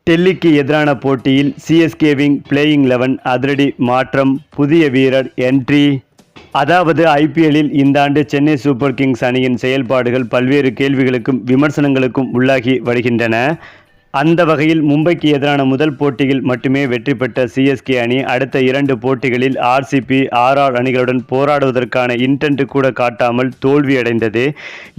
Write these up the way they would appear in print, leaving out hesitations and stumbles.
டெல்லிக்கு எதிரான போட்டியில் சிஎஸ்கேவின் பிளேயிங் 11 அதிரடி மாற்றம், புதிய வீரர் என்ட்ரி. அதாவது ஐபிஎல்லில் இந்த ஆண்டு சென்னை சூப்பர் கிங்ஸ் அணியின் செயல்பாடுகள் பல்வேறு கேள்விகளுக்கும் விமர்சனங்களுக்கும் உள்ளாகி வருகின்றன. அந்த வகையில் மும்பைக்கு எதிரான முதல் போட்டியில் மட்டுமே வெற்றி பெற்ற சிஎஸ்கே அணி அடுத்த 2 போட்டிகளில் ஆர்சிபி, ஆர்ஆர் அணிகளுடன் போராடுவதற்கான இன்டென்ட் கூட காட்டாமல் தோல்வியடைந்தது.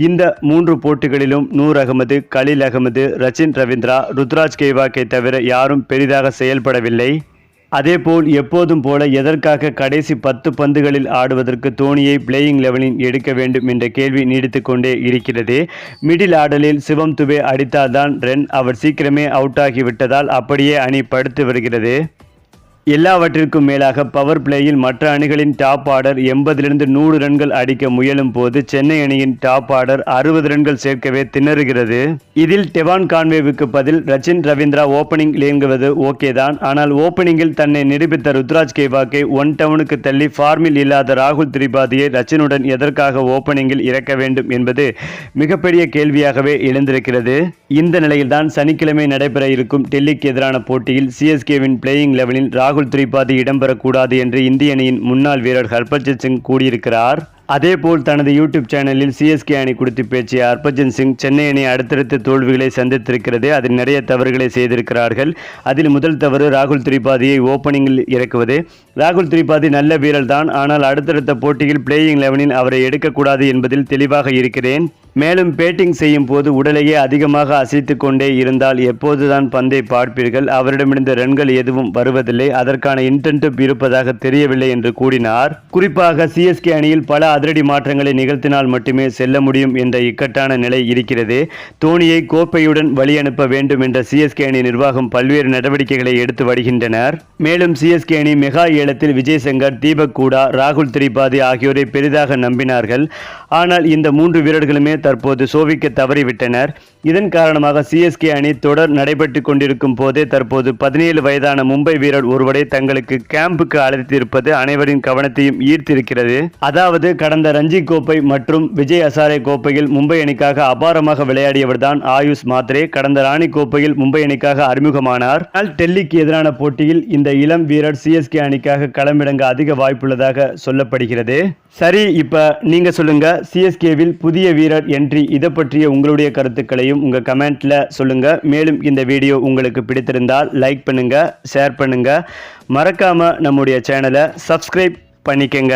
இந்த 3 போட்டிகளிலும் நூர் அகமது, கலீல் அகமது, ரச்சின் ரவீந்திரா, ருத்ராஜ் கெய்வாக்கை தவிர யாரும் பெரிதாக செயல்படவில்லை. அதேபோல் எப்போதும் போல எதற்காக கடைசி 10 பந்துகளில் ஆடுவதற்கு தோனியை பிளேயிங் 11 எடுக்க வேண்டும் என்ற கேள்வி நீடித்து கொண்டே இருக்கிறது. மிடில் ஆர்டரில் சிவம் துபே அடித்தால்தான் ரன். அவர் சீக்கிரமே அவுட் ஆகிவிட்டதால் அப்படியே அணி படுத்து வருகிறது. எல்லாவற்றிற்கும் மேலாக பவர் பிளேயில் மற்ற அணிகளின் டாப் ஆர்டர் 80லிருந்து 100 ரன்கள் அடிக்க முயலும் போது சென்னை அணியின் டாப் ஆர்டர் 60 ரன்கள் சேர்க்கவே திணறுகிறது. இதில் டெவான் கான்வேவுக்கு பதில் ரச்சின் ரவீந்திரா ஓப்பனிங் இயங்குவது ஓகே தான். ஆனால் ஓப்பனிங்கில் தன்னை நிரூபித்த ருத்ராஜ் கெய்வாக்கை 1 டவுனுக்கு தள்ளி ஃபார்மில் இல்லாத ராகுல் திரிபாதியை ரச்சினுடன் எதற்காக ஓப்பனிங்கில் இறக்க வேண்டும் என்பது மிகப்பெரிய கேள்வியாகவே எழுந்திருக்கிறது. இந்த நிலையில்தான் சனிக்கிழமை நடைபெற இருக்கும் டெல்லிக்கு எதிரான போட்டியில் சிஎஸ்கேவின் பிளேயிங் 11 ராகுல் திரிபாதி இடம்பெறக்கூடாது என்று இந்திய அணியின் முன்னாள் வீரர் ஹர்பஜன் சிங் கூறியிருக்கிறார். அதேபோல் தனது யூடியூப் சேனலில் சிஎஸ்கே அணி குறித்து பேசிய ஹர்பஜன் சிங், சென்னை அணி அடுத்தடுத்த தோல்விகளை சந்தித்திருக்கிறது, அதில் நிறைய தவறுகளை செய்திருக்கிறார்கள். அதில் முதல் தவறு ராகுல் திரிபாதியை ஓப்பனிங்கில் இறக்குவது. ராகுல் திரிபாதி நல்ல வீரர் தான், ஆனால் அடுத்தடுத்த போட்டியில் பிளேயிங் 11 அவரை எடுக்கக்கூடாது என்பதில் தெளிவாக இருக்கிறேன். மேலும் பேட்டிங் செய்யும் போது உடலையே அதிகமாக அசைத்து கொண்டே இருந்தால் எப்போதுதான் பந்தை பார்ப்பீர்கள்? அவரிடமிருந்து ரன்கள் எதுவும் வருவதில்லை, அதற்கான இன்டென்ட் இருப்பதாக தெரியவில்லை என்று கூறினார். குறிப்பாக சிஎஸ்கே அணியில் பல அதிரடி மாற்றங்களை நிகழ்த்தினால் மட்டுமே செல்ல முடியும் என்ற இக்கட்டான நிலை இருக்கிறது. தோனியை கோப்பையுடன் வழி அனுப்ப வேண்டும் என்ற சிஎஸ்கே அணி நிர்வாகம் பல்வேறு நடவடிக்கைகளை எடுத்து வருகின்றனர். மேலும் சிஎஸ்கே அணி மெகா ஏலத்தில் விஜய் சங்கர், தீபக் கூடா, ராகுல் திரிபாதி ஆகியோரை பெரிதாக நம்பினார்கள். ஆனால் இந்த 3 வீரர்களுமே தற்போது சோபிக்க தவறிவிட்டனர். இதன் காரணமாக சிஎஸ்கே அணி தொடர் நடைபெற்று கொண்டிருக்கும் போதே தற்போது 17 வயதான மும்பை வீரர் ஒருவரை தங்களுக்கு கேம்புக்கு அழைத்திருப்பது அனைவரின் கவனத்தையும் ஈர்த்திருக்கிறது. அதாவது கடந்த ரஞ்சி கோப்பை மற்றும் விஜய் ஹசாரே கோப்பையில் மும்பை அணிக்காக அபாரமாக விளையாடியவர்தான் ஆயுஷ் மாத்ரே. கடந்த ராணி கோப்பையில் மும்பை அணிக்காக அறிமுகமானார். ஆனால் டெல்லிக்கு எதிரான போட்டியில் இந்த இளம் வீரர் சிஎஸ்கே அணிக்காக களமிறங்க அதிக வாய்ப்புள்ளதாக சொல்லப்படுகிறது. சரி, இப்ப நீங்க சொல்லுங்க, சிஎஸ்கேவில் புதிய வீரர் என்ட்ரி இதை பற்றிய உங்களுடைய கருத்துக்களையும் உங்க கமெண்ட்ல சொல்லுங்க. மேலும் இந்த வீடியோ உங்களுக்கு பிடித்திருந்தால் லைக் பண்ணுங்க, ஷேர் பண்ணுங்க, மறக்காம நம்முடைய சேனலை சப்ஸ்கிரைப் பண்ணிக்கங்க.